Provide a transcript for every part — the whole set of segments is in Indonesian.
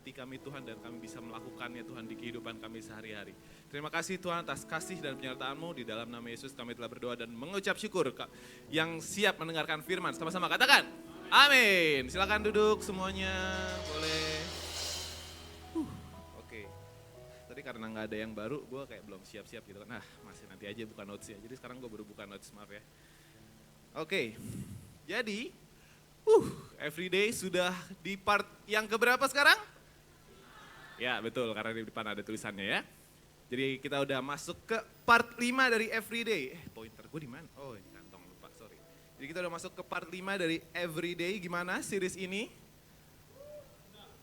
hati kami Tuhan dan kami bisa melakukannya Tuhan di kehidupan kami sehari-hari. Terima kasih Tuhan atas kasih dan penyertaan-Mu. Di dalam nama Yesus kami telah berdoa dan mengucap syukur. Yang siap mendengarkan firman sama-sama katakan amin. Silakan duduk semuanya, boleh. Oke. Tadi karena nggak ada yang baru, gue kayak belum siap-siap gitu kan. Nah, masih nanti aja buka notes ya. Jadi sekarang gue baru buka notes, maaf ya. Oke, jadi everyday sudah di part yang keberapa sekarang? Ya betul, karena di depan ada tulisannya ya. Jadi kita udah masuk ke part 5 dari everyday. Pointer gue di mana? Oh, ini kantong lupa, sorry. Jadi kita udah masuk ke part 5 dari everyday. Gimana series ini?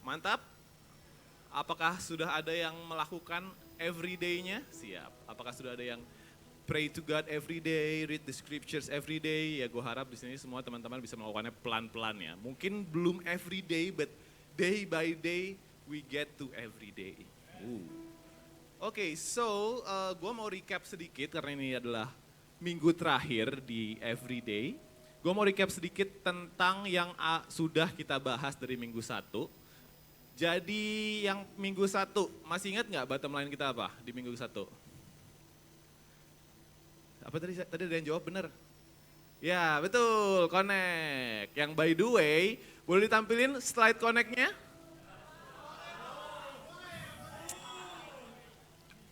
Mantap? Apakah sudah ada yang melakukan everyday-nya? Siap. Apakah sudah ada yang pray to God every day, read the scriptures every day? Ya gue harap di sini semua teman-teman bisa melakukannya pelan-pelan ya. Mungkin belum every day, but day by day we get to every day. Oke, so gue mau recap sedikit karena ini adalah minggu terakhir di everyday. Gue mau recap sedikit tentang yang sudah kita bahas dari minggu 1. Jadi yang minggu 1, masih ingat nggak bottom line kita apa di minggu 1? Apa tadi ada yang jawab bener? Ya betul, connect. Yang by the way, boleh ditampilin slide connect-nya?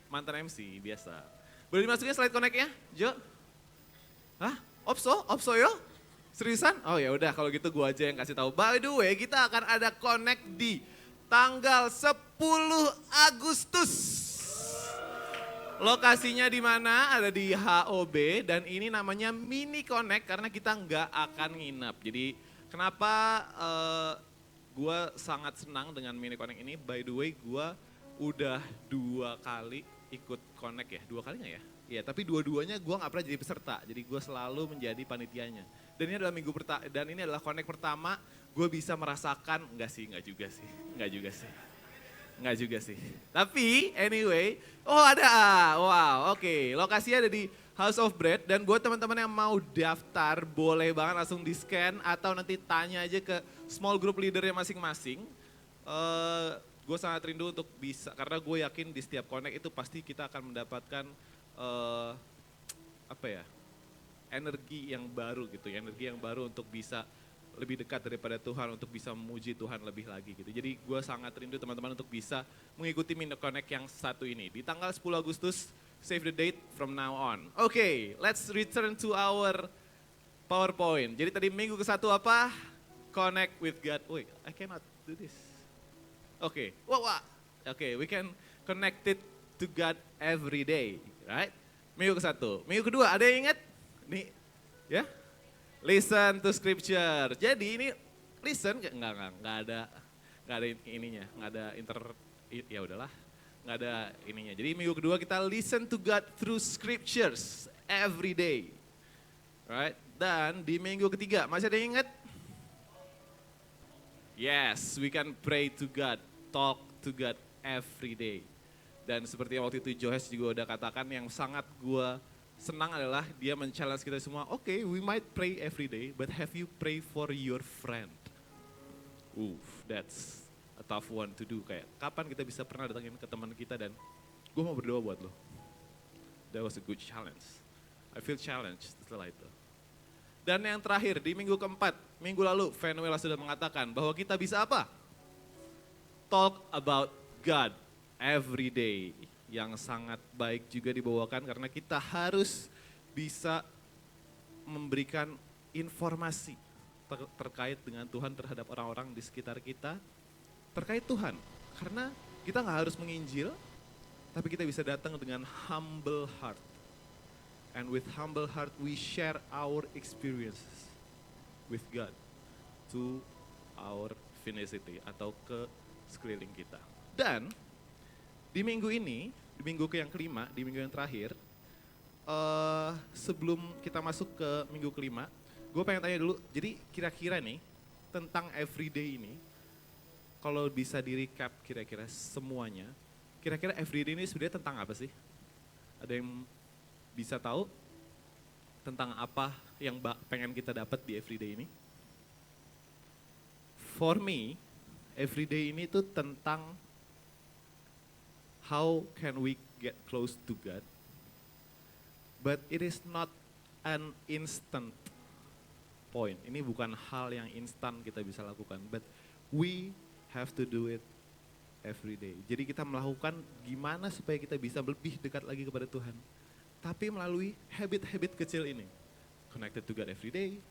Mantan MC, biasa. Boleh dimasukin slide connect-nya, Jo? Hah? Opso yo? Seriusan? Oh ya udah kalau gitu gua aja yang kasih tahu. By the way, kita akan ada connect di tanggal 10 Agustus. Lokasinya di mana? Ada di HOB dan ini namanya Mini Connect karena kita nggak akan nginap. Jadi kenapa gue sangat senang dengan Mini Connect ini? By the way, gue udah 2 kali ikut Connect ya. 2 kali nggak ya? Iya, tapi dua-duanya gue nggak pernah jadi peserta. Jadi gue selalu menjadi panitianya. Dan ini adalah dan ini adalah Connect pertama. Gue bisa merasakan, enggak juga sih. Tapi anyway, ada. Wow, oke. Lokasinya ada di House of Bread dan buat teman-teman yang mau daftar boleh banget langsung di scan atau nanti tanya aja ke small group leadernya masing-masing. Gue sangat rindu untuk bisa, karena gue yakin di setiap connect itu pasti kita akan mendapatkan energi yang baru gitu, energi yang baru untuk bisa lebih dekat daripada Tuhan, untuk bisa memuji Tuhan lebih lagi gitu. Jadi gue sangat rindu teman-teman untuk bisa mengikuti Mini Connect yang satu ini. Di tanggal 10 Agustus, save the date from now on. Oke, let's return to our PowerPoint. Jadi tadi minggu ke-1 apa? Connect with God. Wait, I cannot do this. Oke, we can connect it to God every day, right? Minggu ke-1. Minggu kedua, ada yang ingat? Nih, ya? Listen to scripture. Jadi ini listen nggak ada ininya, nggak ada ya udahlah, nggak ada ininya. Jadi minggu kedua kita listen to God through scriptures every day, right? Dan di minggu ketiga masih ada yang ingat? Yes, we can pray to God, talk to God every day. Dan seperti yang waktu itu Johes juga udah katakan, yang sangat gua senang adalah dia men-challenge kita semua. Okay, we might pray every day, but have you pray for your friend? That's a tough one to do. Kayak kapan kita bisa pernah datangin ke teman kita dan gue mau berdoa buat lo. That was a good challenge. I feel challenged setelah itu. Dan yang terakhir di minggu keempat, minggu lalu Venuela sudah mengatakan bahwa kita bisa apa? Talk about God every day. Yang sangat baik juga dibawakan karena kita harus bisa memberikan informasi terkait dengan Tuhan terhadap orang-orang di sekitar kita, terkait Tuhan. Karena kita nggak harus menginjil, tapi kita bisa datang dengan humble heart. And with humble heart we share our experiences with God to our vicinity atau ke sekeliling kita. Dan di minggu ini, di minggu yang kelima, di minggu yang terakhir, sebelum kita masuk ke minggu kelima, gue pengen tanya dulu, jadi kira-kira nih tentang everyday ini, kalau bisa di-recap kira-kira semuanya, kira-kira everyday ini sebenarnya tentang apa sih? Ada yang bisa tahu tentang apa yang pengen kita dapat di everyday ini? For me, everyday ini tuh tentang how can we get close to God. But it is not an instant point. Ini bukan hal yang instan kita bisa lakukan, but we have to do it every day. Jadi kita melakukan gimana supaya kita bisa lebih dekat lagi kepada Tuhan. Tapi melalui habit-habit kecil ini. Connected to God every day,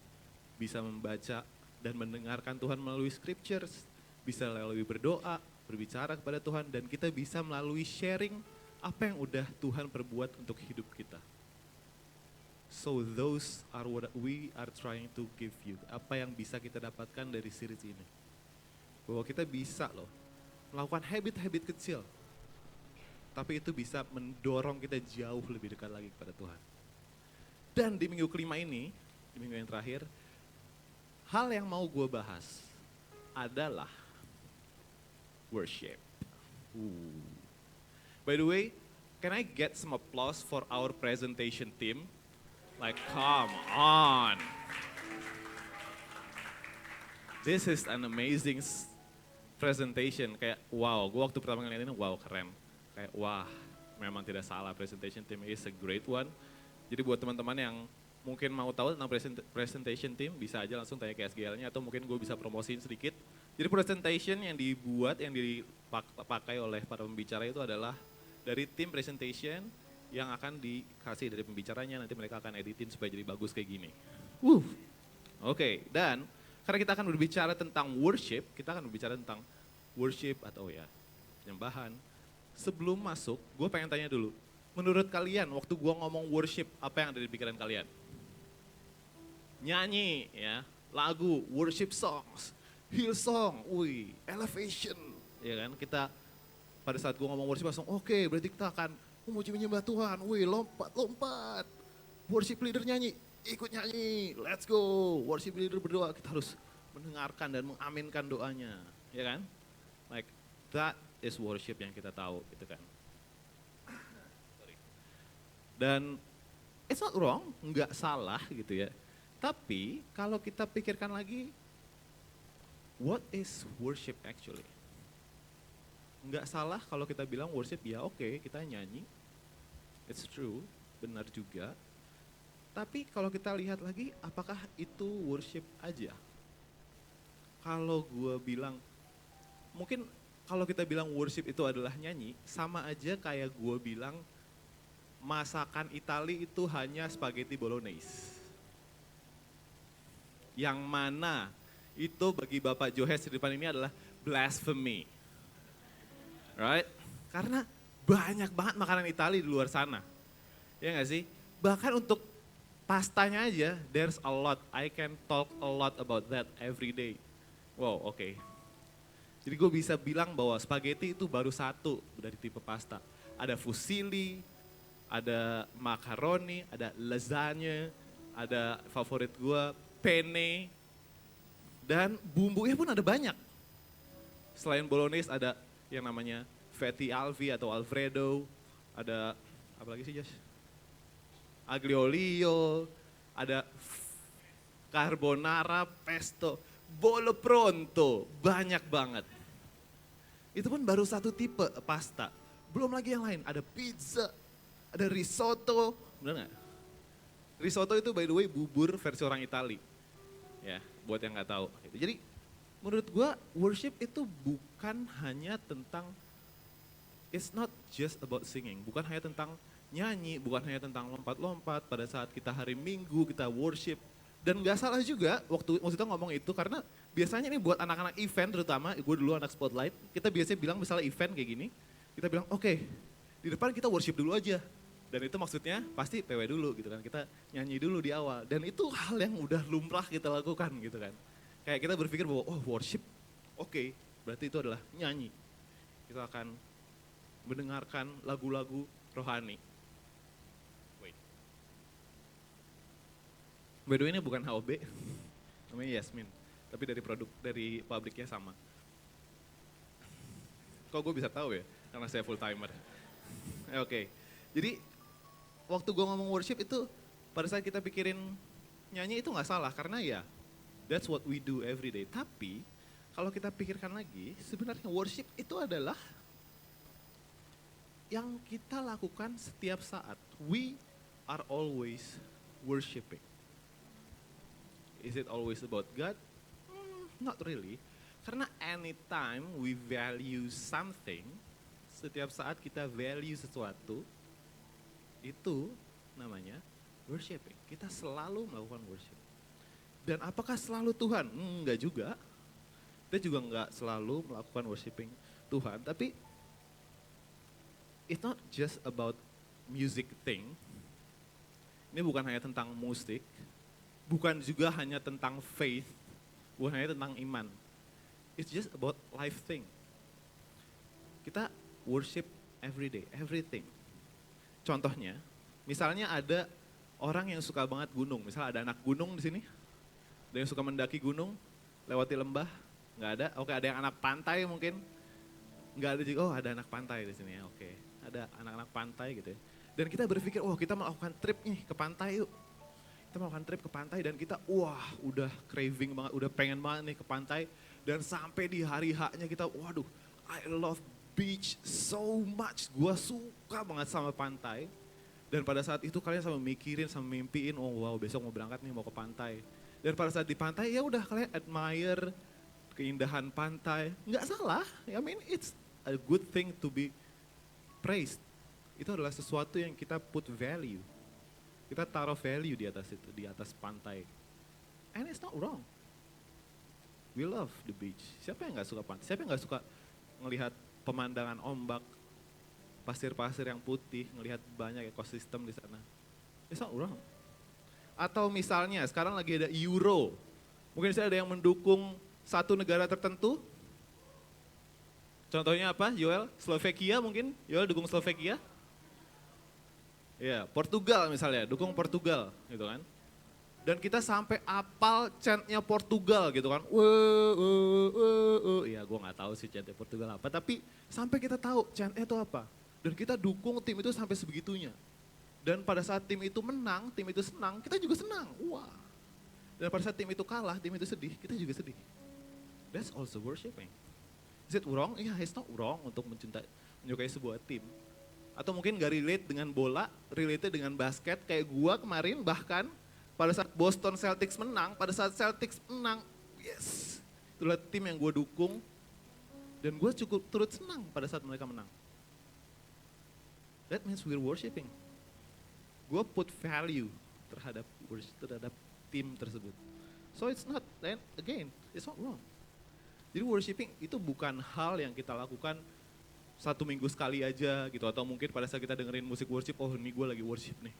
bisa membaca dan mendengarkan Tuhan melalui scriptures, bisa melalui berdoa, berbicara kepada Tuhan, dan kita bisa melalui sharing apa yang udah Tuhan perbuat untuk hidup kita. So those are what we are trying to give you. Apa yang bisa kita dapatkan dari series ini. Bahwa kita bisa loh melakukan habit-habit kecil. Tapi itu bisa mendorong kita jauh lebih dekat lagi kepada Tuhan. Dan di minggu kelima ini, di minggu yang terakhir, hal yang mau gue bahas adalah worship. By the way, can I get some applause for our presentation team? Like, come on. This is an amazing presentation. Kayak, wow, gue waktu pertama kali ini, wow, keren. Kayak, wah, memang tidak salah, presentation team is a great one. Jadi buat teman-teman yang mungkin mau tahu tentang presentation team, bisa aja langsung tanya ke SGL-nya, atau mungkin gue bisa promosiin sedikit. Jadi presentation yang dibuat, yang dipakai oleh para pembicara itu adalah dari tim presentation yang akan dikasih dari pembicaranya, nanti mereka akan editin supaya jadi bagus kayak gini. Oke, dan karena kita akan berbicara tentang worship, kita akan berbicara tentang worship atau ya penyembahan. Sebelum masuk, gue pengen tanya dulu, menurut kalian waktu gue ngomong worship, apa yang ada di pikiran kalian? Nyanyi ya, lagu, worship songs, Hillsong, elevation, ya kan? Kita pada saat gue ngomong worship langsung, oke, berarti kita akan memuji menyembah Tuhan, lompat, worship leader nyanyi, ikut nyanyi, let's go, worship leader berdoa, kita harus mendengarkan dan mengaminkan doanya, ya kan? Like that is worship yang kita tahu, gitu kan? Dan it's not wrong, nggak salah gitu ya. Tapi kalau kita pikirkan lagi, what is worship actually? Nggak salah kalau kita bilang worship, ya oke, kita nyanyi. It's true, benar juga. Tapi kalau kita lihat lagi, apakah itu worship aja? Kalau gue bilang, mungkin kalau kita bilang worship itu adalah nyanyi, sama aja kayak gue bilang masakan Itali itu hanya spaghetti bolognese. Yang mana itu bagi Bapak Johes di depan ini adalah blasphemy. Right? Karena banyak banget makanan Itali di luar sana. Ya nggak sih? Bahkan untuk pastanya aja, there's a lot. I can talk a lot about that every day. Wow, oke. Jadi gue bisa bilang bahwa spaghetti itu baru satu dari tipe pasta. Ada fusilli, ada macaroni, ada lasagna, ada favorit gue, penne, dan bumbunya pun ada banyak. Selain bolognese ada yang namanya fatty alvi atau alfredo, ada apa lagi sih Josh? Aglio olio, ada carbonara, pesto, bolo pronto, banyak banget. Itu pun baru satu tipe pasta, belum lagi yang lain, ada pizza, ada risotto, benar nggak? Risotto itu by the way bubur versi orang Itali, ya buat yang nggak tahu. Jadi menurut gua worship itu bukan hanya tentang, it's not just about singing, bukan hanya tentang nyanyi, bukan hanya tentang lompat-lompat pada saat kita hari Minggu kita worship. Dan gak salah juga waktu kita ngomong itu karena biasanya ini buat anak-anak event terutama, gue dulu anak spotlight, kita biasanya bilang misalnya event kayak gini, kita bilang oke, di depan kita worship dulu aja. Dan itu maksudnya pasti PW dulu gitu kan, kita nyanyi dulu di awal. Dan itu hal yang udah lumrah kita lakukan gitu kan. Kayak kita berpikir bahwa oh worship, oke, berarti itu adalah nyanyi. Kita akan mendengarkan lagu-lagu rohani. By the way ini bukan HOB, namanya Yasmin, tapi dari produk, dari pabriknya sama. Kok gue bisa tahu ya, karena saya full timer. Oke, jadi waktu gue ngomong worship itu, pada saat kita pikirin nyanyi itu gak salah, karena ya that's what we do every day. Tapi kalau kita pikirkan lagi, sebenarnya worship itu adalah yang kita lakukan setiap saat. We are always worshiping. Is it always about God? Not really. Karena anytime we value something, setiap saat kita value sesuatu, itu namanya worshiping. Kita selalu melakukan worship. Dan apakah selalu Tuhan? Enggak juga. Kita juga enggak selalu melakukan worshiping Tuhan, tapi it's not just about music thing. Ini bukan hanya tentang musik, bukan juga hanya tentang faith, bukan hanya tentang iman. It's just about life thing. Kita worship every day, everything. Contohnya, misalnya ada orang yang suka banget gunung, misalnya ada anak gunung di sini, ada yang suka mendaki gunung, lewati lembah, nggak ada. Oke, ada yang anak pantai mungkin, nggak ada juga. Oh, ada anak pantai di sini ya, oke. Ada anak-anak pantai gitu ya. Dan kita berpikir, oh kita melakukan trip nih ke pantai yuk. Kita melakukan trip ke pantai dan kita, wah udah craving banget, udah pengen banget nih ke pantai. Dan sampai di hari H-nya kita, waduh, I love beach so much. Gua suka banget sama pantai. Dan pada saat itu kalian sama mikirin, sama mimpiin, oh wow besok mau berangkat nih, mau ke pantai. Dan pada saat di pantai ya udah kalian admire keindahan pantai. Nggak salah, I mean it's a good thing to be praised. Itu adalah sesuatu yang kita put value. Kita taruh value di atas itu, di atas pantai. And it's not wrong. We love the beach. Siapa yang nggak suka pantai? Siapa yang nggak suka ngelihat pemandangan ombak, pasir-pasir yang putih, ngelihat banyak ekosistem di sana? It's not wrong. Atau misalnya sekarang lagi ada Euro. Mungkin ada yang mendukung satu negara tertentu. Contohnya apa, Yoel? Slovakia mungkin? Yoel dukung Slovakia? Ya, Portugal misalnya, dukung Portugal gitu kan. Dan kita sampai apal chantnya Portugal gitu kan. Ya gue gak tahu sih chantnya Portugal apa, tapi sampai kita tahu chantnya itu apa. Dan kita dukung tim itu sampai sebegitunya. Dan pada saat tim itu menang, tim itu senang, kita juga senang. Wah. Dan pada saat tim itu kalah, tim itu sedih, kita juga sedih. That's also worshiping. Is it wrong? Yeah, it's not wrong untuk menyukai sebuah tim. Atau mungkin gak relate dengan bola, relate dengan basket kayak gua kemarin, bahkan pada saat Boston Celtics menang, pada saat Celtics menang, yes, itulah tim yang gua dukung dan gua cukup turut senang pada saat mereka menang. That means we're worshiping. Gua put value terhadap tim tersebut. So it's not, again, it's not wrong. Jadi worshiping itu bukan hal yang kita lakukan satu minggu sekali aja gitu. Atau mungkin pada saat kita dengerin musik worship, oh ini gue lagi worship nih.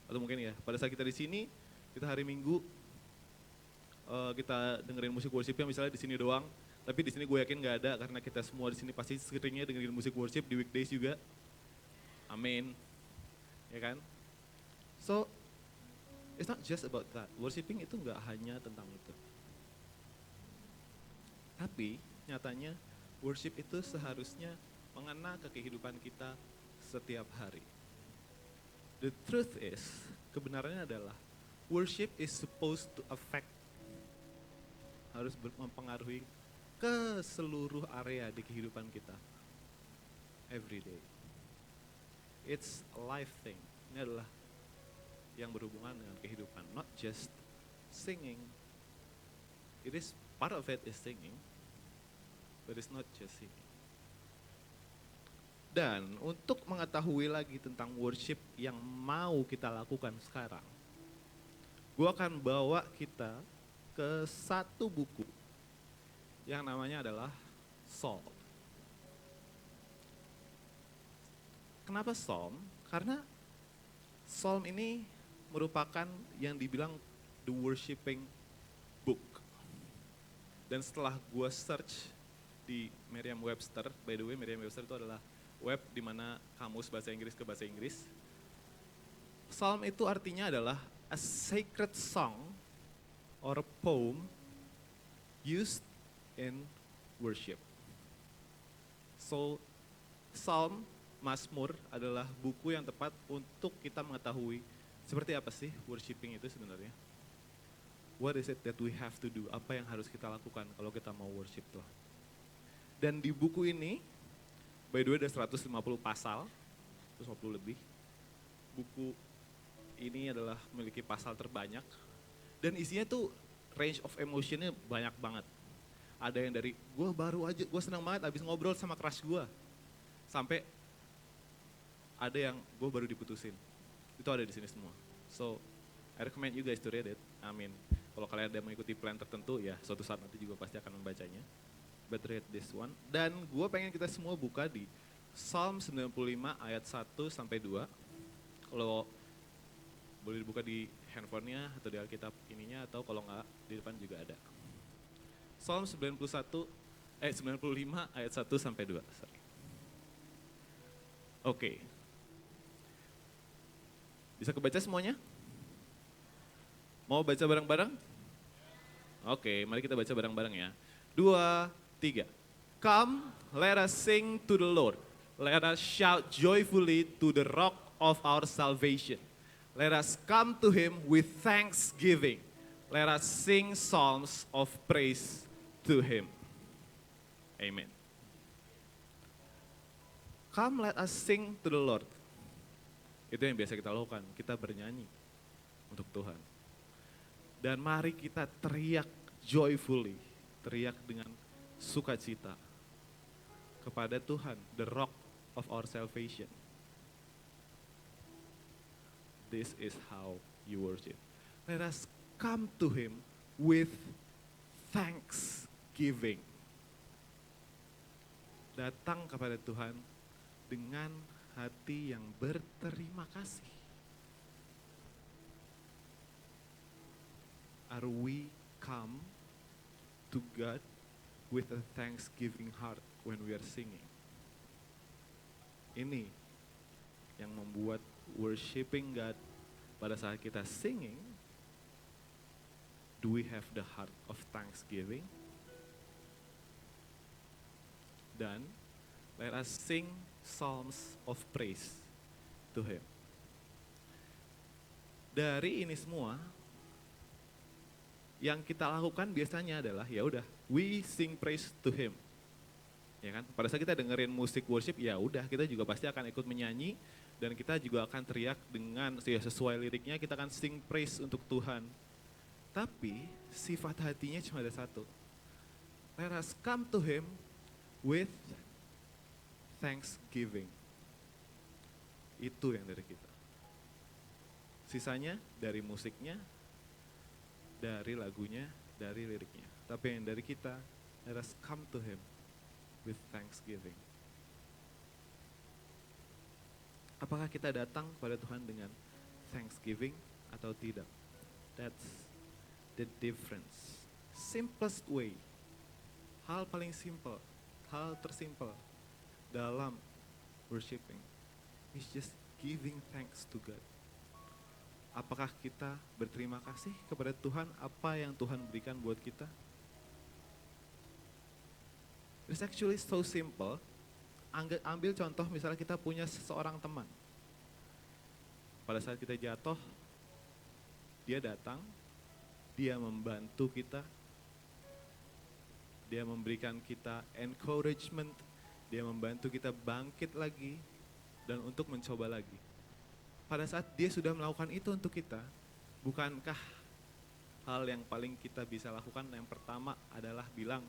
Atau mungkin ya, pada saat kita di sini, kita hari Minggu, kita dengerin musik worshipnya misalnya di sini doang. Tapi di sini gue yakin gak ada karena kita semua di sini pasti seringnya dengerin musik worship di weekdays juga. Amin. Ya kan? So, it's not just about that. Worshiping itu gak hanya tentang itu. Tapi nyatanya worship itu seharusnya mengena ke kehidupan kita setiap hari. The truth is, kebenarannya adalah worship is supposed to affect, harus mempengaruhi ke seluruh area di kehidupan kita. Every day. It's a life thing. Ini adalah yang berhubungan dengan kehidupan, not just singing. It is, part of it is singing. But it's not just singing. Dan untuk mengetahui lagi tentang worship yang mau kita lakukan sekarang, gue akan bawa kita ke satu buku yang namanya adalah Psalm. Kenapa Psalm? Karena Psalm ini merupakan yang dibilang the worshiping book. Dan setelah gue search di Merriam-Webster, by the way Merriam-Webster itu adalah web di mana kamus bahasa Inggris ke bahasa Inggris. Psalm itu artinya adalah a sacred song or a poem used in worship. So, Psalm, Mazmur adalah buku yang tepat untuk kita mengetahui seperti apa sih worshiping itu sebenarnya. What is it that we have to do? Apa yang harus kita lakukan kalau kita mau worship Tuhan? Dan di buku ini, by the way ada 150 pasal, 150 lebih. Buku ini adalah memiliki pasal terbanyak. Dan isinya tuh range of emotionnya banyak banget. Ada yang dari gue baru aja, gue senang banget abis ngobrol sama crush gue. Sampai ada yang gue baru diputusin. Itu ada di sini semua. So, I recommend you guys to read it. Amin. Kalau kalian ada mengikuti plan tertentu, ya suatu saat nanti juga pasti akan membacanya. But read this one. Dan gue pengen kita semua buka di Psalm 95 ayat 1 sampai 2. Kalau boleh dibuka di handphonenya atau di Alkitab ininya, atau kalau enggak di depan juga ada. Psalm 95 ayat 1 sampai 2. Sorry. Oke. Bisa kebaca semuanya? Mau baca bareng-bareng? Oke, mari kita baca bareng-bareng ya. 2, 3. Come, let us sing to the Lord. Let us shout joyfully to the rock of our salvation. Let us come to him with thanksgiving. Let us sing psalms of praise to him. Amen. Come, let us sing to the Lord. Itu yang biasa kita lakukan, kita bernyanyi untuk Tuhan. Dan mari kita teriak joyfully, teriak dengan sukacita kepada Tuhan, the rock of our salvation. This is how you worship. Let us come to him with thanksgiving. Datang kepada Tuhan dengan hati yang berterima kasih. Are we come to God with a thanksgiving heart when we are singing? Ini yang membuat worshiping God pada saat kita singing, do we have the heart of thanksgiving? Dan let us sing psalms of praise to him. Dari ini semua, yang kita lakukan biasanya adalah ya udah, we sing praise to him. Ya kan? Pada saat kita dengerin musik worship, ya udah kita juga pasti akan ikut menyanyi dan kita juga akan teriak dengan sesuai liriknya, kita akan sing praise untuk Tuhan. Tapi sifat hatinya cuma ada satu. Let us come to him with thanksgiving. Itu yang dari kita. Sisanya dari musiknya, dari lagunya, dari liriknya. Tapi yang dari kita, let us come to him with thanksgiving. Apakah kita datang pada Tuhan dengan thanksgiving atau tidak? That's the difference. Simplest way. Hal paling simple, hal tersimpel dalam worshiping is just giving thanks to God. Apakah kita berterima kasih kepada Tuhan apa yang Tuhan berikan buat kita? It's actually so simple. Ambil contoh misalnya kita punya seseorang teman. Pada saat kita jatuh, dia datang, dia membantu kita, dia memberikan kita encouragement, dia membantu kita bangkit lagi dan untuk mencoba lagi. Pada saat dia sudah melakukan itu untuk kita, bukankah hal yang paling kita bisa lakukan yang pertama adalah bilang,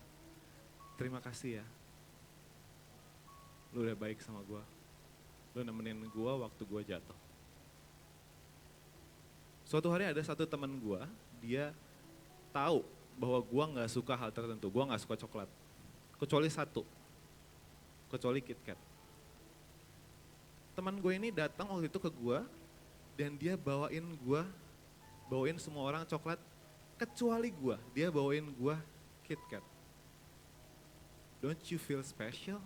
terima kasih ya, lu udah baik sama gue, lu nemenin gue waktu gue jatuh. Suatu hari ada satu teman gue, dia tahu bahwa gue gak suka hal tertentu, gue gak suka coklat, kecuali satu, kecuali KitKat. Teman gue ini datang waktu itu ke gue dan dia bawain semua orang coklat kecuali gue, dia bawain gue KitKat. Don't you feel special?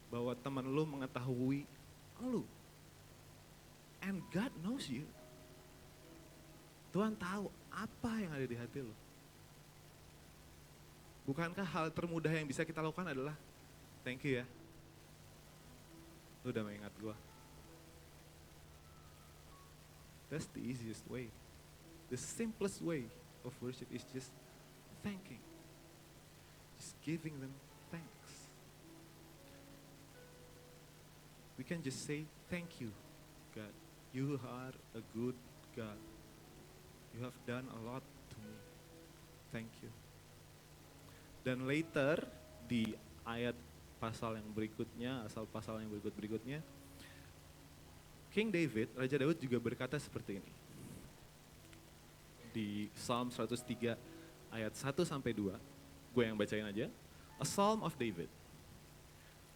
Bahwa teman lu mengetahui lu, and God knows you. Tuhan tahu apa yang ada di hati lu. Bukankah hal termudah yang bisa kita lakukan adalah thank you ya, lu udah mengingat gue. That's the easiest way. The simplest way of worship is just thanking. Just giving them thanks. We can just say, thank you, God. You are a good God. You have done a lot to me. Thank you. Dan later di ayat pasal yang berikutnya, asal pasal yang berikutnya, King David, Raja Daud juga berkata seperti ini. Di Psalm 103 ayat 1 sampai 2, gue yang bacain aja. A Psalm of David.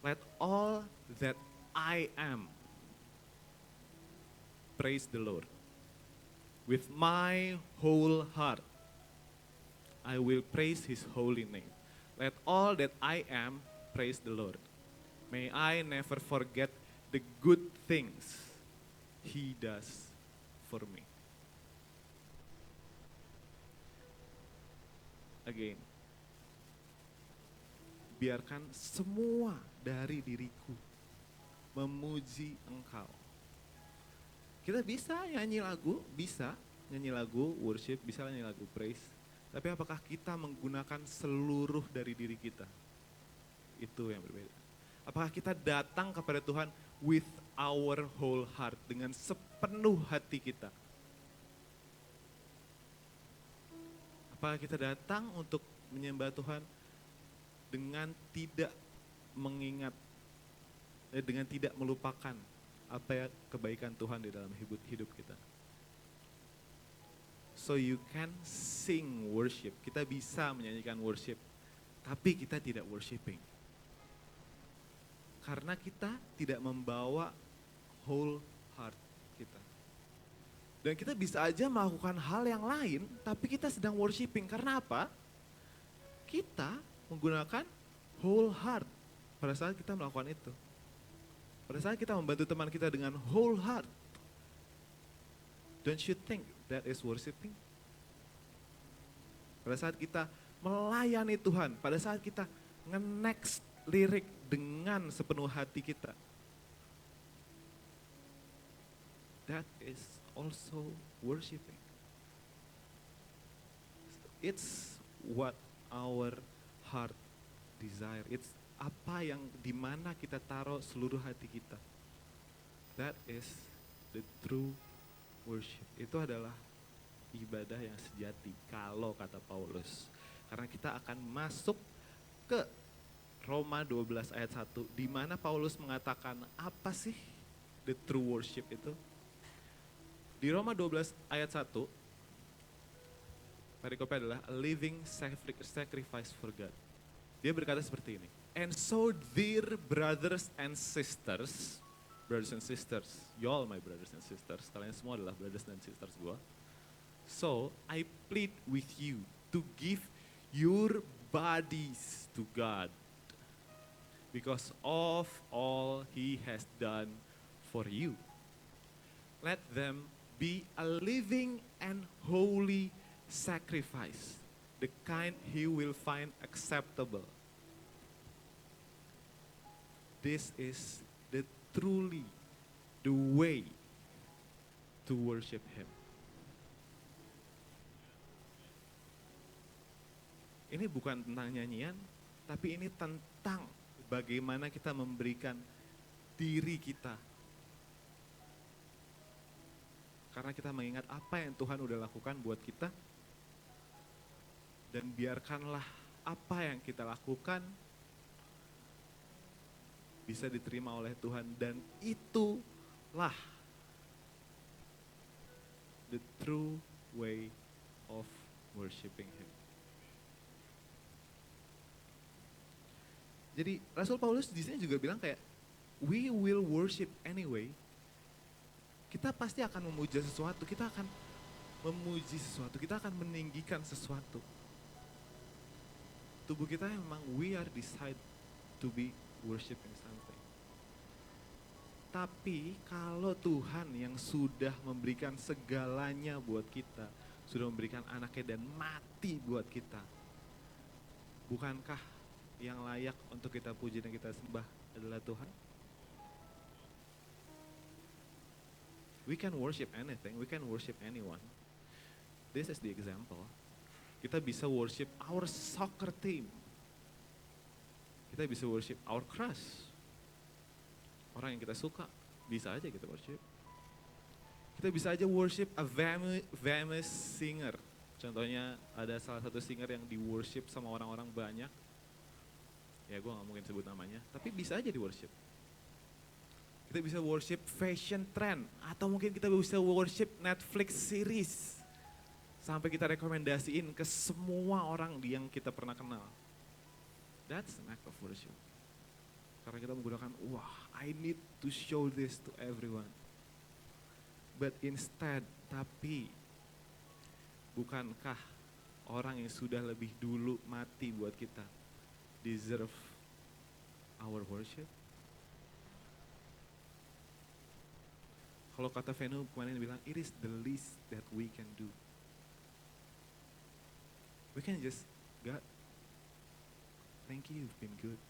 Let all that I am praise the Lord. With my whole heart, I will praise his holy name. Let all that I am praise the Lord. May I never forget the good things he does for me. Again, biarkan semua dari diriku memuji Engkau. Kita bisa nyanyi lagu, worship, bisa nyanyi lagu praise. Tapi apakah kita menggunakan seluruh dari diri kita? Itu yang berbeda. Apakah kita datang kepada Tuhan with our whole heart, dengan sepenuh hati kita? Apakah kita datang untuk menyembah Tuhan dengan tidak mengingat, dengan tidak melupakan apa ya kebaikan Tuhan di dalam hidup kita? So you can sing worship, kita bisa menyanyikan worship, tapi kita tidak worshiping. Karena kita tidak membawa whole heart kita. Dan kita bisa aja melakukan hal yang lain, tapi kita sedang worshiping. Karena apa? Kita menggunakan whole heart pada saat kita melakukan itu. Pada saat kita membantu teman kita dengan whole heart. Don't you think that is worshiping? Pada saat kita melayani Tuhan, pada saat kita nge-next lirik dengan sepenuh hati kita. That is also worshiping. It's what our heart desire. It's apa yang dimana kita taruh seluruh hati kita. That is the true worship. Itu adalah ibadah yang sejati kalau kata Paulus. Karena kita akan masuk ke Roma 12 ayat 1 di mana Paulus mengatakan apa sih the true worship itu? Di Roma 12 ayat 1 perikopnya adalah a living sacrifice for God. Dia berkata seperti ini. And so dear brothers and sisters, you all my brothers and sisters, kalian semua adalah brothers and sisters gua. So I plead with you to give your bodies to God because of all he has done for you. Let them be a living and holy sacrifice, the kind he will find acceptable. This is truly the way to worship him. Ini bukan tentang nyanyian, tapi ini tentang bagaimana kita memberikan diri kita. Karena kita mengingat apa yang Tuhan udah lakukan buat kita. Dan biarkanlah apa yang kita lakukan bisa diterima oleh Tuhan. Dan itulah the true way of worshiping him. Jadi Rasul Paulus di sini juga bilang kayak, we will worship anyway. Kita pasti akan memuja sesuatu, kita akan memuji sesuatu, kita akan meninggikan sesuatu. Tubuh kita memang we are decide to be worshiping something. Tapi kalau Tuhan yang sudah memberikan segalanya buat kita, sudah memberikan anaknya dan mati buat kita, bukankah yang layak untuk kita puji dan kita sembah adalah Tuhan? We can worship anything, we can worship anyone. this is the example. Kita bisa worship our soccer team. Kita bisa worship our crush. Orang yang kita suka, bisa aja kita worship. Kita bisa aja worship a famous singer. Contohnya ada salah satu singer yang di worship sama orang-orang banyak. Ya gue gak mungkin sebut namanya, tapi bisa aja di worship. Kita bisa worship fashion trend, atau mungkin kita bisa worship Netflix series. Sampai kita rekomendasiin ke semua orang yang kita pernah kenal. That's an act of worship. Karena kita menggunakan, wah, I need to show this to everyone. But instead, tapi bukankah orang yang sudah lebih dulu mati buat kita deserve our worship? Kalau kata Venu kemarin bilang, it is the least that we can do. We can just, God, thank you, you've been good.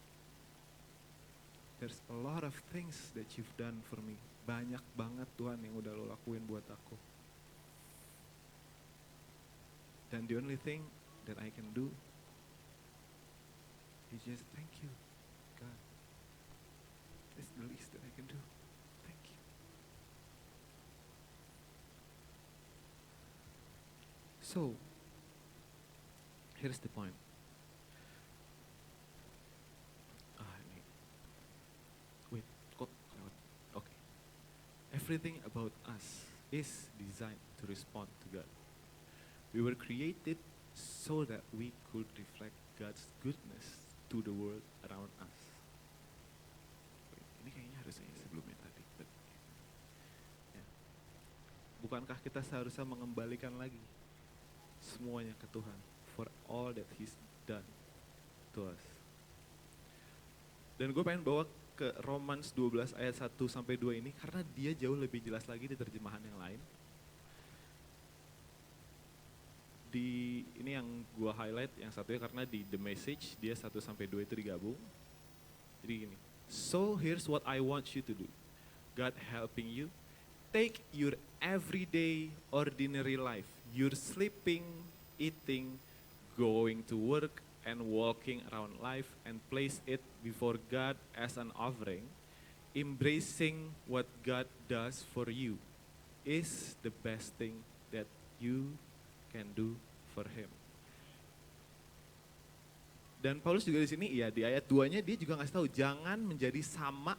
There's a lot of things that you've done for me. Banyak banget Tuhan yang udah lo lakuin buat aku. Dan the only thing that I can do is just thank you, God. It's the least that I can do. Thank you. So, here's the point. Wait, kok lewat? Okay. Everything about us is designed to respond to God. We were created so that we could reflect God's goodness to the world around us. Wait, ini kayaknya harusnya sebelumnya tadi. But, yeah. Bukankah kita seharusnya mengembalikan lagi semuanya ke Tuhan for all that He's done to us. Dan gue pengen bawa ke Romans 12 ayat 1 sampai 2 ini karena dia jauh lebih jelas lagi di terjemahan yang lain. Ini yang gue highlight yang satunya karena di The Message dia 1 sampai 2 itu digabung. Jadi gini. So here's what I want you to do. God helping you. Take your everyday ordinary life. Your sleeping, eating, going to work, and walking around life and place it before God as an offering, embracing what God does for you is the best thing that you can do for Him. Dan Paulus juga di sini, ya di ayat 2-nya dia juga ngasih tahu jangan menjadi sama,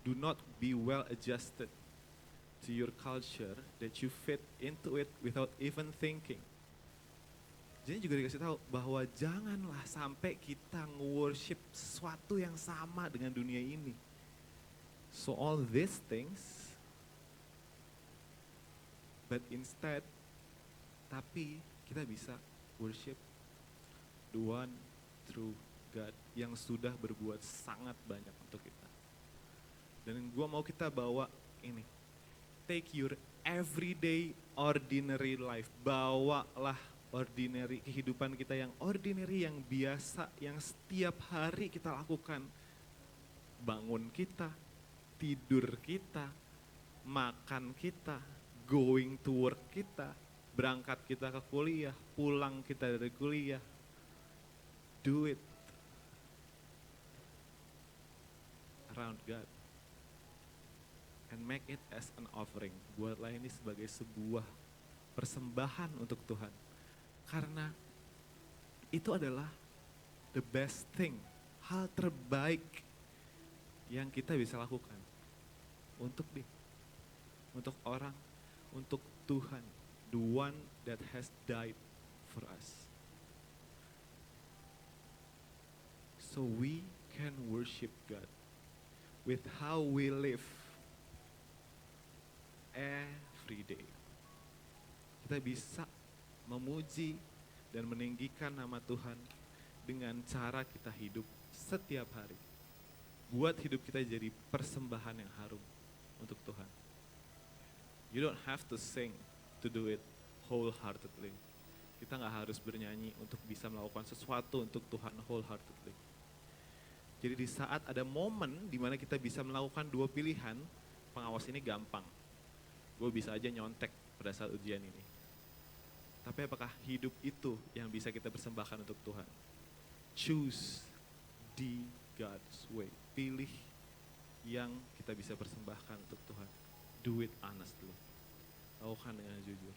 do not be well adjusted to your culture that you fit into it without even thinking. Jadi juga dikasih tahu bahwa janganlah sampai kita nge-worship sesuatu yang sama dengan dunia ini. So all these things, but instead, tapi kita bisa worship the one true God yang sudah berbuat sangat banyak untuk kita. Dan gua mau kita bawa ini, take your everyday ordinary life, bawalah ordinary, kehidupan kita yang ordinary, yang biasa, yang setiap hari kita lakukan. Bangun kita, tidur kita, makan kita, going to work kita, berangkat kita ke kuliah, pulang kita dari kuliah. Do it around God. And make it as an offering. Buatlah ini sebagai sebuah persembahan untuk Tuhan. Karena itu adalah the best thing, hal terbaik yang kita bisa lakukan untuk orang, untuk Tuhan, the one that has died for us. So we can worship God with how we live every day. Kita bisa memuji dan meninggikan nama Tuhan dengan cara kita hidup setiap hari. Buat hidup kita jadi persembahan yang harum untuk Tuhan. You don't have to sing to do it wholeheartedly. Kita gak harus bernyanyi untuk bisa melakukan sesuatu untuk Tuhan wholeheartedly. Jadi di saat ada momen di mana kita bisa melakukan dua pilihan, pengawas ini gampang. Gue bisa aja nyontek pada saat ujian ini. Tapi apakah hidup itu yang bisa kita persembahkan untuk Tuhan? Choose the God's way. Pilih yang kita bisa persembahkan untuk Tuhan. Do it honestly. Lakukan dengan jujur.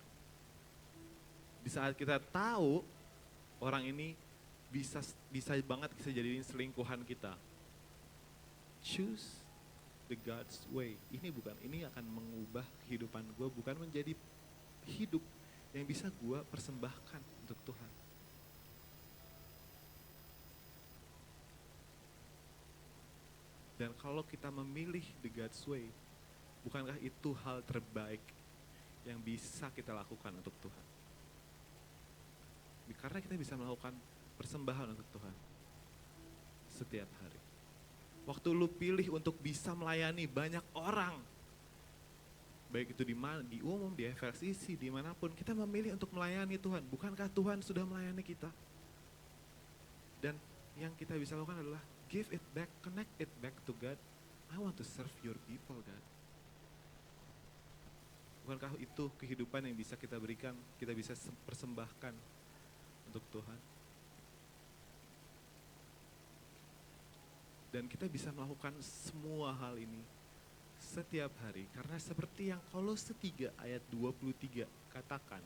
Di saat kita tahu orang ini bisa banget bisa jadiin selingkuhan kita. Choose the God's way. Ini akan mengubah kehidupan gue, bukan menjadi hidup yang bisa gue persembahkan untuk Tuhan. Dan kalau kita memilih the God's way, bukankah itu hal terbaik yang bisa kita lakukan untuk Tuhan? Karena kita bisa melakukan persembahan untuk Tuhan setiap hari. Waktu lu pilih untuk bisa melayani banyak orang, baik itu di umum, di FLCC, dimanapun, kita memilih untuk melayani Tuhan. Bukankah Tuhan sudah melayani kita? Dan yang kita bisa lakukan adalah give it back, connect it back to God. I want to serve your people, God. Bukankah itu kehidupan yang bisa kita berikan, kita bisa persembahkan untuk Tuhan? Dan kita bisa melakukan semua hal ini setiap hari. Karena seperti yang Kolose 3 ayat 23 katakan,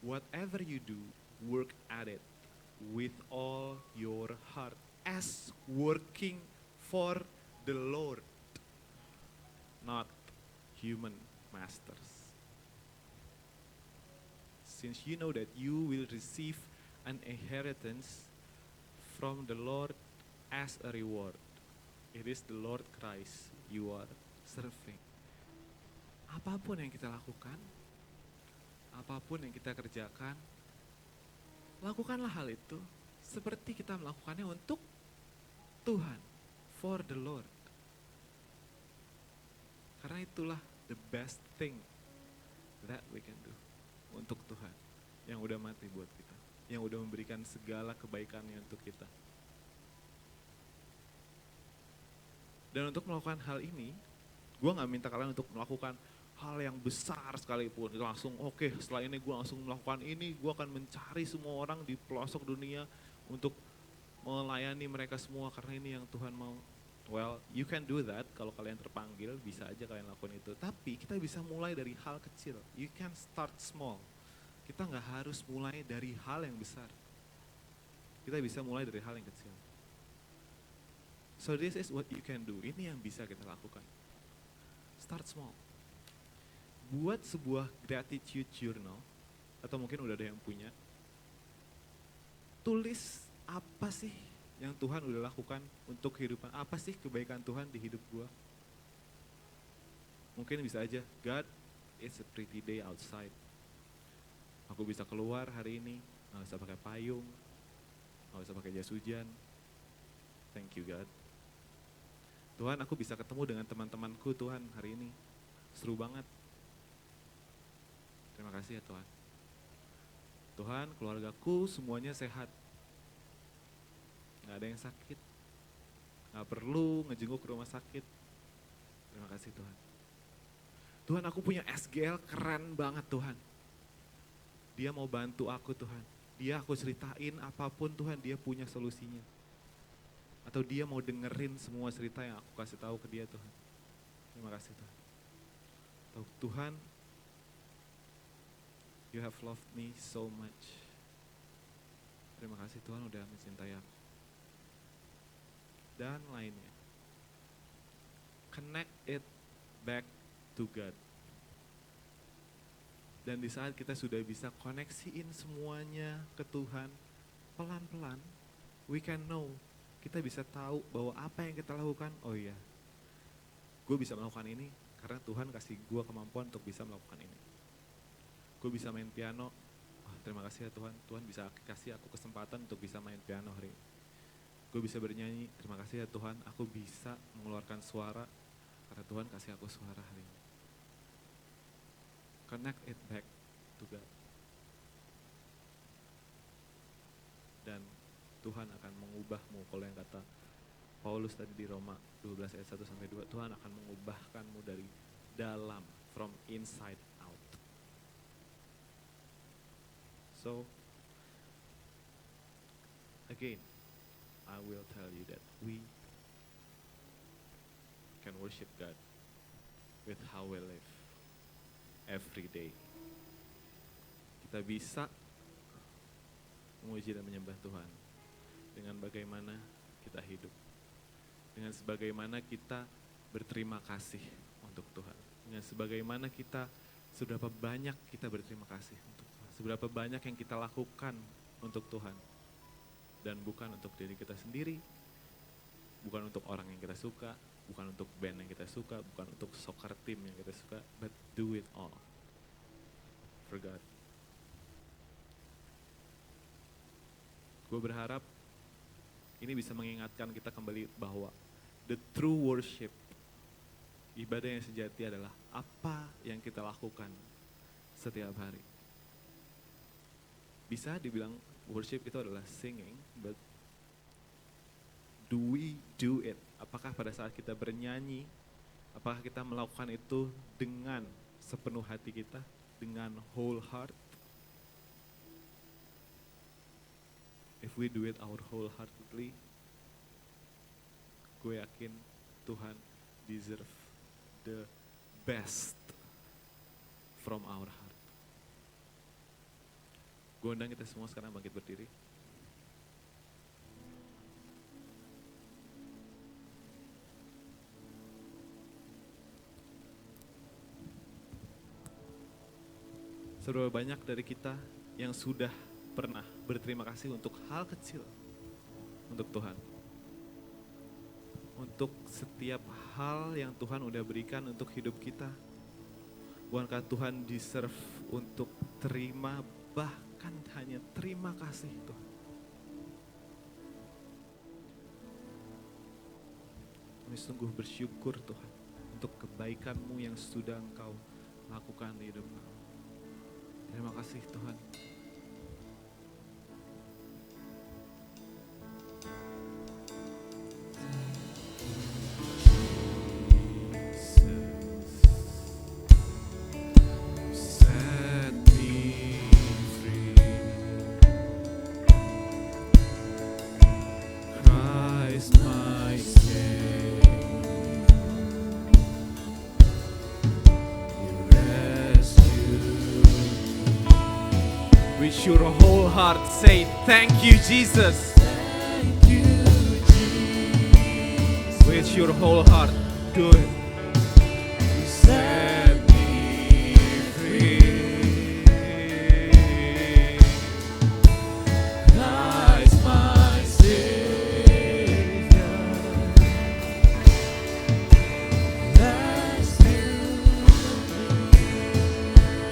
whatever you do, work at it with all your heart as working for the Lord, not human masters. Since you know that you will receive an inheritance from the Lord as a reward. It is the Lord Christ you are serving. Apapun yang kita lakukan, apapun yang kita kerjakan, lakukanlah hal itu seperti kita melakukannya untuk Tuhan, for the Lord. Karena itulah the best thing that we can do untuk Tuhan, yang udah mati buat kita, yang udah memberikan segala kebaikannya untuk kita. Dan untuk melakukan hal ini, gue gak minta kalian untuk melakukan hal yang besar sekalipun. Langsung oke, setelah ini gue langsung melakukan ini, gue akan mencari semua orang di pelosok dunia untuk melayani mereka semua karena ini yang Tuhan mau. Well, you can do that kalau kalian terpanggil, bisa aja kalian lakukan itu. Tapi kita bisa mulai dari hal kecil. You can start small. Kita gak harus mulai dari hal yang besar. Kita bisa mulai dari hal yang kecil. So this is what you can do. Ini yang bisa kita lakukan. Start small. Buat sebuah gratitude journal, atau mungkin udah ada yang punya. Tulis apa sih yang Tuhan udah lakukan untuk kehidupan. Apa sih kebaikan Tuhan di hidup gua? Mungkin bisa aja, God, it's a pretty day outside. Aku bisa keluar hari ini, gak usah pakai payung, gak usah pakai jas hujan. Thank you, God. Tuhan, aku bisa ketemu dengan teman-temanku Tuhan hari ini. Seru banget. Terima kasih ya Tuhan. Tuhan, keluargaku semuanya sehat. Gak ada yang sakit. Gak perlu ngejenguk ke rumah sakit. Terima kasih Tuhan. Tuhan, aku punya SGL keren banget Tuhan. Dia mau bantu aku Tuhan. Dia aku ceritain apapun Tuhan, dia punya solusinya. Atau dia mau dengerin semua cerita yang aku kasih tahu ke dia Tuhan. Terima kasih Tuhan. Tuhan, you have loved me so much. Terima kasih Tuhan udah mencintai aku. Dan lainnya. Connect it back to God. Dan di saat kita sudah bisa koneksiin semuanya ke Tuhan, pelan-pelan, we can know. Kita bisa tahu bahwa apa yang kita lakukan, oh iya, gue bisa melakukan ini karena Tuhan kasih gue kemampuan untuk bisa melakukan ini. Gue bisa main piano, oh, terima kasih ya Tuhan, Tuhan bisa kasih aku kesempatan untuk bisa main piano hari ini. Gue bisa bernyanyi, terima kasih ya Tuhan, aku bisa mengeluarkan suara karena Tuhan kasih aku suara hari ini. Connect it back to God. Dan Tuhan akan mengubahmu, kalau yang kata Paulus tadi di Roma 12 ayat 1-2, Tuhan akan mengubahkanmu dari dalam, from inside out. So, again, I will tell you that we can worship God with how we live every day. Kita bisa memuji dan menyembah Tuhan dengan bagaimana kita hidup, dengan sebagaimana kita berterima kasih untuk Tuhan, dengan sebagaimana kita, seberapa banyak kita berterima kasih untuk Tuhan, seberapa banyak yang kita lakukan untuk Tuhan, dan bukan untuk diri kita sendiri, bukan untuk orang yang kita suka, bukan untuk band yang kita suka, bukan untuk soccer team yang kita suka, but do it all for God. Gue berharap ini bisa mengingatkan kita kembali bahwa the true worship, ibadah yang sejati adalah apa yang kita lakukan setiap hari. Bisa dibilang worship itu adalah singing, but do we do it? Apakah pada saat kita bernyanyi, apakah kita melakukan itu dengan sepenuh hati kita, dengan whole heart? If we do it our wholeheartedly, gue yakin Tuhan deserve the best from our heart. Gue undang kita semua sekarang bangkit berdiri. Seberapa banyak dari kita yang sudah pernah berterima kasih untuk hal kecil untuk Tuhan, untuk setiap hal yang Tuhan udah berikan untuk hidup kita. Bukankah Tuhan deserve untuk terima, bahkan hanya terima kasih Tuhan? Kami sungguh bersyukur Tuhan untuk kebaikan-Mu yang sudah Engkau lakukan di hidup kami. Terima kasih Tuhan. With your whole heart, say thank you, Jesus. Thank you, Jesus. With your whole heart, do it. You set me free. Christ my Savior. That's you.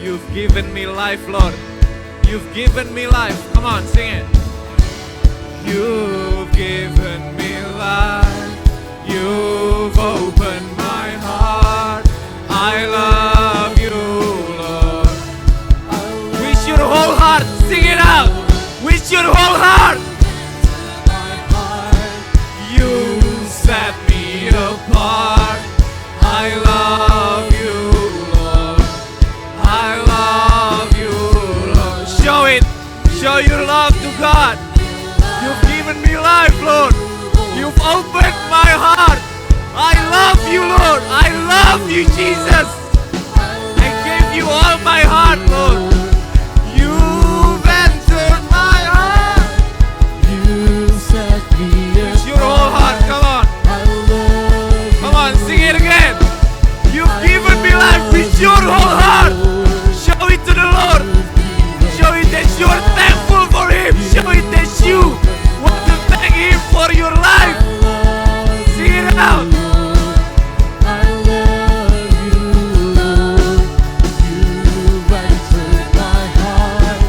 You've given me life, Lord. You've given me life. Come on, sing it. You've given me life. You've opened my heart. I love you, Lord. With your whole heart, sing it out. With your whole heart. My heart. You set me apart. I love you, Lord. I love you, Lord. Show it. Show your love to God. You've given me life, Lord. You've opened my heart. I love you, Lord. I love you, Jesus. I gave you all my heart, Lord. You've entered my heart. You set me apart. It's your whole heart, come on. I love Come on, sing it again. You've given me life with your whole heart. Show it to the Lord. Show it that you're thankful for Him. Show it that you want to thank Him for your life. Sing it out. I love you, Lord. You've entered my heart.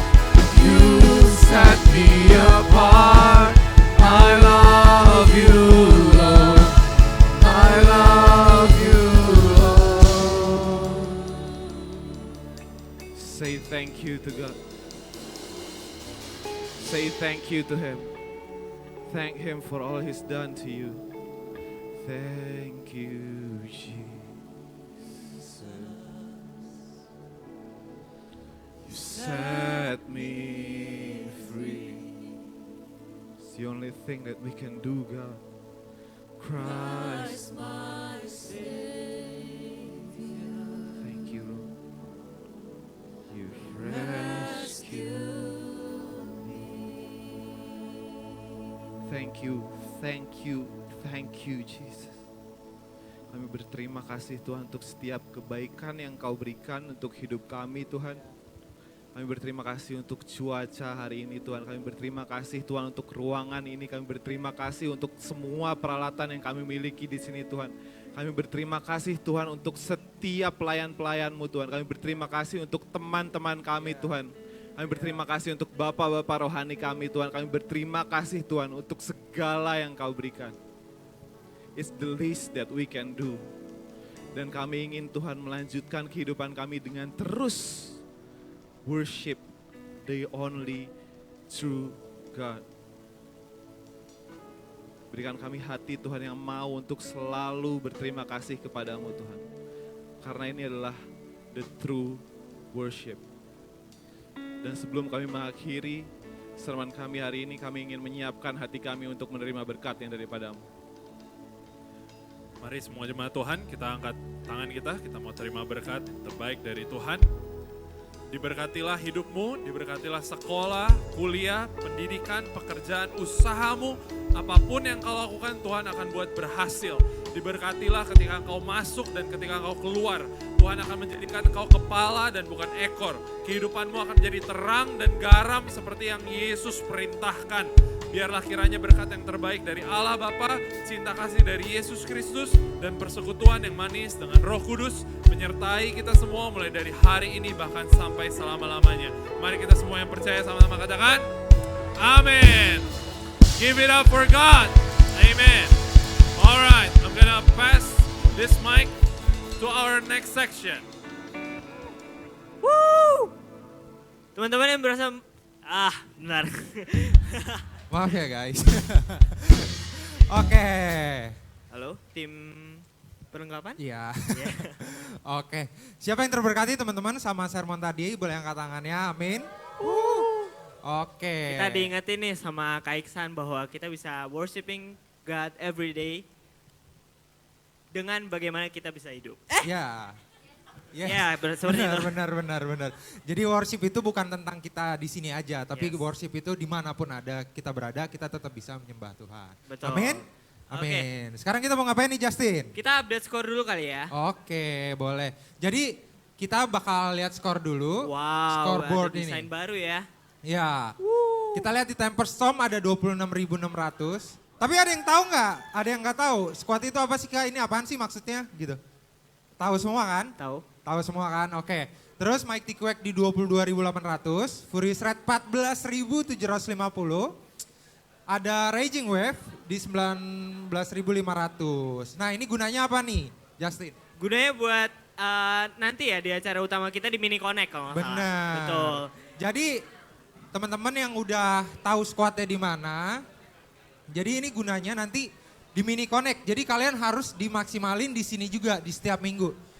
You Set me apart. I love you, Lord. I love you, Lord. Say thank you to God. Say thank you to Him. Thank Him for all He's done to you. Thank you, Jesus. You set me The only thing that we can do, God. Christ. Thank you, Lord. You've rescued me. Thank you, thank you, thank you, Jesus. Kami berterima kasih Tuhan untuk setiap kebaikan yang Kau berikan untuk hidup kami, Tuhan. Kami berterima kasih untuk cuaca hari ini, Tuhan. Kami berterima kasih Tuhan untuk ruangan ini. Kami berterima kasih untuk semua peralatan yang kami miliki di sini, Tuhan. Kami berterima kasih Tuhan untuk setiap pelayan-pelayan-Mu, Tuhan. Kami berterima kasih untuk teman-teman kami, Tuhan. Kami berterima kasih untuk bapak-bapak rohani kami, Tuhan. Kami berterima kasih Tuhan untuk segala yang Kau berikan. It's the least that we can do. Dan kami ingin Tuhan melanjutkan kehidupan kami dengan terus worship the only true God. Berikan kami hati Tuhan yang mau untuk selalu berterima kasih kepadamu Tuhan. Karena ini adalah the true worship. Dan sebelum kami mengakhiri sermon kami hari ini, kami ingin menyiapkan hati kami untuk menerima berkat yang daripadamu. Mari semua jemaat Tuhan, kita angkat tangan kita mau terima berkat terbaik dari Tuhan. Diberkatilah hidupmu, diberkatilah sekolah, kuliah, pendidikan, pekerjaan, usahamu, apapun yang kau lakukan Tuhan akan buat berhasil. Diberkatilah ketika kau masuk dan ketika kau keluar. Tuhan akan menjadikan kau kepala dan bukan ekor. Kehidupanmu akan menjadi terang dan garam seperti yang Yesus perintahkan. Biarlah kiranya berkat yang terbaik dari Allah Bapa, cinta kasih dari Yesus Kristus, dan persekutuan yang manis dengan Roh Kudus menyertai kita semua mulai dari hari ini bahkan sampai selama-lamanya. Mari kita semua yang percaya sama-sama katakan, Amin. Give it up for God. Amen. Alright, I'm gonna pass this mic to our next section. Woo! Teman-teman yang berasa, benar. Maaf ya guys. Oke. Halo, tim perlengkapan? Iya. Ya. Oke. Siapa yang terberkati teman-teman sama sermon tadi? Boleh angkat tangannya. Amin. Oke. Kita diingetin nih sama Kak Iksan bahwa kita bisa worshiping God every day dengan bagaimana kita bisa hidup. Ya. Yes. Ya, seperti itu. Benar. Jadi worship itu bukan tentang kita di sini aja, tapi Yes. worship itu dimanapun ada kita berada, kita tetap bisa menyembah Tuhan. Betul. Amin. Amin. Sekarang kita mau ngapain nih Justin? Kita update skor dulu kali ya. Oke, boleh. Jadi kita bakal lihat skor dulu. Wow, Scoreboard ada desain ini. baru ya. Ya. Kita lihat di Temperstorm ada 26.600. Tapi ada yang tahu nggak? Ada yang nggak tahu. Squad itu apa sih Kak? Ini apaan sih maksudnya? Gitu. Tahu semua kan? Tahu. Tahu semua kan? Oke. Terus Mike Tikwek di 22.800. Furious Red 14.750. Ada Raging Wave di 19.500. Nah ini gunanya apa nih Justin? Gunanya buat nanti ya di acara utama kita di Mini Connect kalau nggak salah. Benar. Betul. Jadi teman-teman yang udah tahu squadnya di mana, jadi ini gunanya nanti di Mini Connect. Jadi kalian harus dimaksimalin di sini juga di setiap minggu.